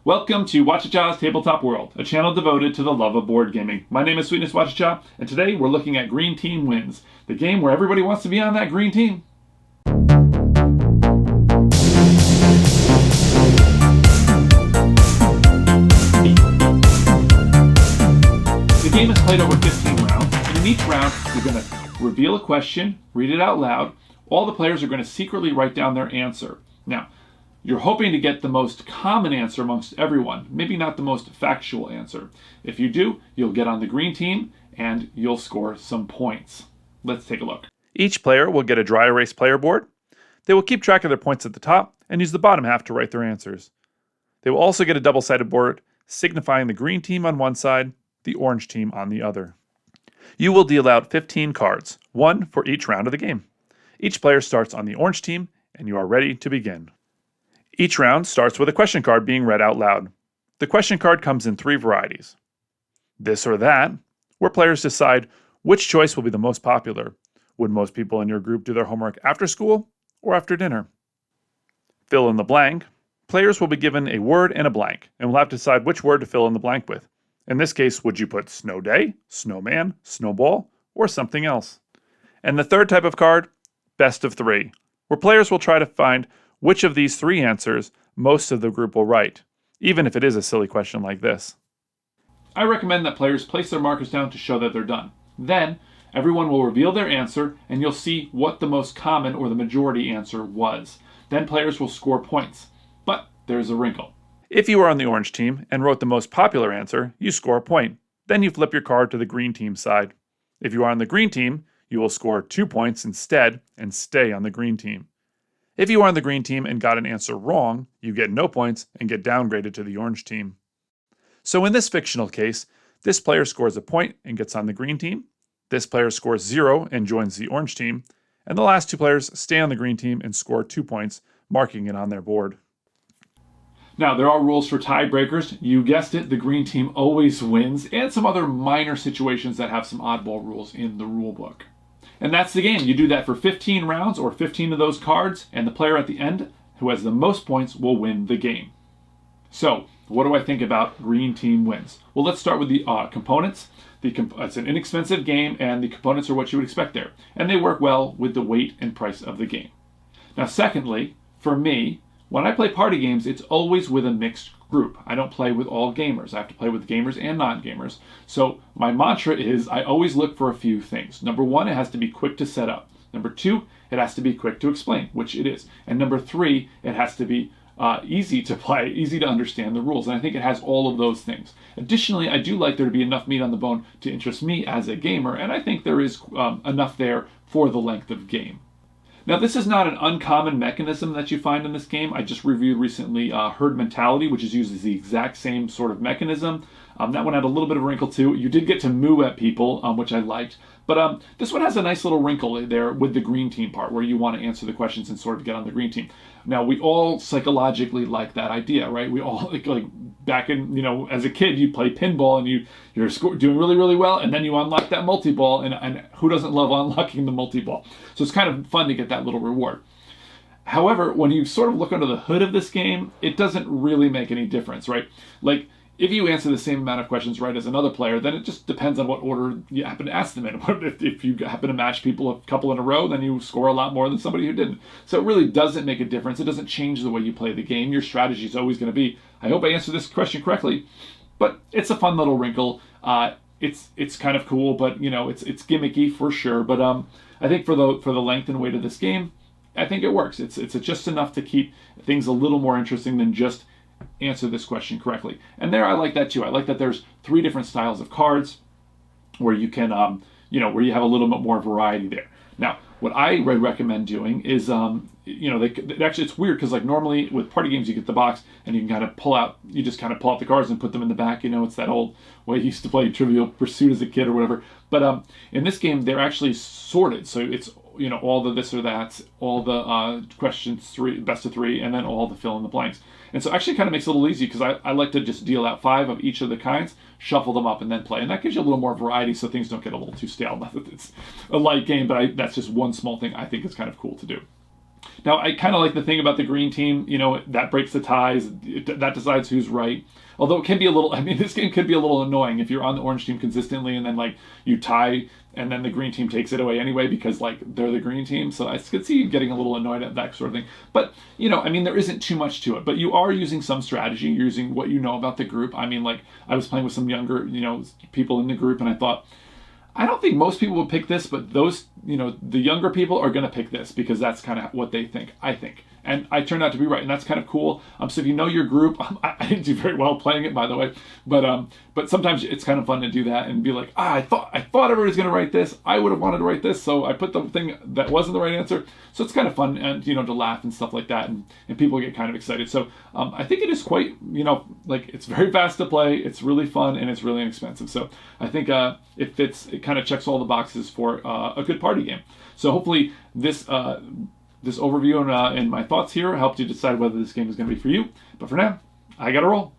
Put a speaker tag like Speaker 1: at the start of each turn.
Speaker 1: Welcome to Whachacha's Tabletop World, a channel devoted to the love of board gaming. My name is Sweetness Whachacha, and today we're looking at Green Team Wins, the game where everybody wants to be on that green team. The game is played over 15 rounds, and in each round you're going to reveal a question, read it out loud. All the players are going to secretly write down their answer. Now, you're hoping to get the most common answer amongst everyone, maybe not the most factual answer. If you do, you'll get on the green team and you'll score some points. Let's take a look. Each player will get a dry erase player board. They will keep track of their points at the top and use the bottom half to write their answers. They will also get a double-sided board signifying the green team on one side, the orange team on the other. You will deal out 15 cards, one for each round of the game. Each player starts on the orange team and you are ready to begin. Each round starts with a question card being read out loud. The question card comes in 3 varieties. This or that, where players decide which choice will be the most popular. Would most people in your group do their homework after school or after dinner? Fill in the blank. Players will be given a word and a blank, and will have to decide which word to fill in the blank with. In this case, would you put snow day, snowman, snowball, or something else? And the third type of card, best of 3, where players will try to find which of these 3 answers most of the group will write, even if it is a silly question like this. I recommend that players place their markers down to show that they're done. Then, everyone will reveal their answer, and you'll see what the most common or the majority answer was. Then players will score points. But there's a wrinkle. If you are on the orange team and wrote the most popular answer, you score a point. Then you flip your card to the green team side. If you are on the green team, you will score 2 points instead and stay on the green team. If you are on the green team and got an answer wrong, you get no points and get downgraded to the orange team. So in this fictional case, this player scores a point and gets on the green team, this player scores 0 and joins the orange team, and the last 2 players stay on the green team and score 2 points, marking it on their board. Now, there are rules for tiebreakers. You guessed it, the green team always wins, and some other minor situations that have some oddball rules in the rule book. And that's the game. You do that for 15 rounds or 15 of those cards, and the player at the end who has the most points will win the game. So, what do I think about Green Team Wins? Well, let's start with the components. It's an inexpensive game, and the components are what you would expect there. And they work well with the weight and price of the game. Now, secondly, for me, when I play party games, it's always with a mixed group. I don't play with all gamers. I have to play with gamers and non-gamers. So my mantra is I always look for a few things. Number 1, it has to be quick to set up. Number 2, it has to be quick to explain, which it is. And number 3, it has to be easy to play, easy to understand the rules. And I think it has all of those things. Additionally, I do like there to be enough meat on the bone to interest me as a gamer, and I think there is enough there for the length of game. Now, this is not an uncommon mechanism that you find in this game. I just reviewed recently Herd Mentality, which is used as the exact same sort of mechanism. That one had a little bit of a wrinkle too. You did get to moo at people, which I liked. But this one has a nice little wrinkle there with the green team part, where you want to answer the questions and sort of get on the green team. Now, we all psychologically like that idea, right? We all, like back in, as a kid, you play pinball and you're doing really, really well, and then you unlock that multi-ball, and who doesn't love unlocking the multi-ball? So it's kind of fun to get that little reward. However, when you sort of look under the hood of this game, it doesn't really make any difference, right? Like, if you answer the same amount of questions right as another player, then it just depends on what order you happen to ask them in. If you happen to match people a couple in a row, then you score a lot more than somebody who didn't. So it really doesn't make a difference. It doesn't change the way you play the game. Your strategy is always going to be, I hope I answer this question correctly. But it's a fun little wrinkle. It's kind of cool, but it's gimmicky for sure. But I think for the length and weight of this game, I think it works. It's just enough to keep things a little more interesting than just answer this question correctly. And there, I like that too. I like that there's 3 different styles of cards where you can, where you have a little bit more variety there. Now, what I recommend doing is, actually it's weird because like normally with party games you get the box and you can pull out the cards and put them in the back. It's that old way you used to play Trivial Pursuit as a kid or whatever. But in this game they're actually sorted, so it's all the this or that, all the questions 3, best of 3, and then all the fill in the blanks. And so actually kind of makes it a little easy because I like to just deal out 5 of each of the kinds, shuffle them up, and then play. And that gives you a little more variety so things don't get a little too stale. Not that it's a light game, but that's just one small thing I think is kind of cool to do. Now, I kind of like the thing about the green team, that breaks the ties, that decides who's right. Although it can be a little, this game could be a little annoying if you're on the orange team consistently and then like you tie and then the green team takes it away anyway because like they're the green team. So I could see you getting a little annoyed at that sort of thing. But, there isn't too much to it. But you are using some strategy, you're using what you know about the group. Like I was playing with some younger, people in the group and I thought, I don't think most people would pick this, but those, the younger people are going to pick this because that's kind of what they think, I think. And I turned out to be right, and that's kind of cool. So if you know your group, I didn't do very well playing it, by the way, but sometimes it's kind of fun to do that and be like, I thought everybody was going to write this. I would have wanted to write this, so I put the thing that wasn't the right answer. So it's kind of fun, and to laugh and stuff like that, and people get kind of excited. So I think it is quite, it's very fast to play. It's really fun, and it's really inexpensive. So I think it fits. It kind of checks all the boxes for a good party game. So hopefully this overview and my thoughts here helped you decide whether this game is going to be for you. But for now, I got to roll.